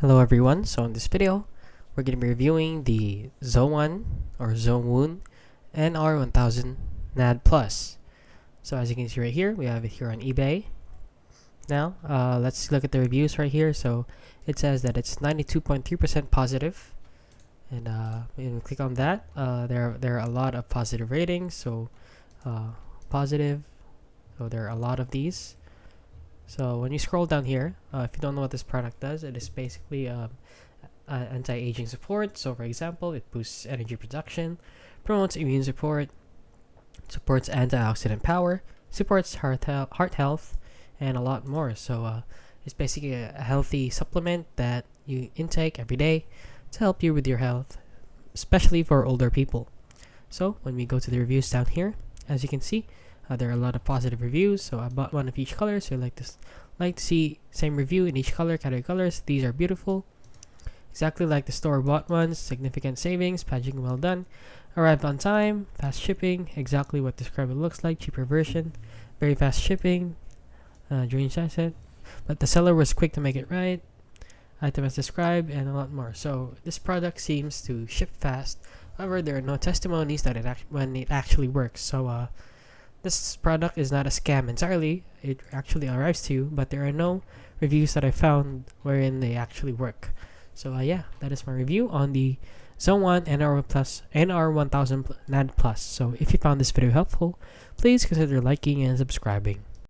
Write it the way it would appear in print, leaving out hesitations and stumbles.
Hello everyone, so in this video, we're going to be reviewing the Zooone NR1000 NAD Plus. So as you can see right here, we have it here on eBay. Now, let's look at the reviews right here. So it says that it's 92.3% positive. And when we click on that, there are a lot of positive ratings. So positive, so there are a lot of these. So when you scroll down here, if you don't know what this product does, it is basically anti-aging support. So for example, it boosts energy production, promotes immune support, supports antioxidant power, supports heart health, and a lot more. So it's basically a healthy supplement that you intake every day to help you with your health, especially for older people. So when we go to the reviews down here, as you can see, there are a lot of positive reviews. So I bought one of each color. So like to see same review in each color, category colors. These are beautiful, exactly like the store-bought ones. Significant savings, packaging well done, arrived on time, fast shipping, exactly what described it looks like. Cheaper version, very fast shipping. During sunset, but the seller was quick to make it right. Item as described, and a lot more. So this product seems to ship fast. However, there are no testimonies that when it actually works. So this product is not a scam entirely. It actually arrives to you, but there are no reviews that I found wherein they actually work. So yeah, that is my review on the Zooone NR1000 NAD Plus. So if you found this video helpful, please consider liking and subscribing.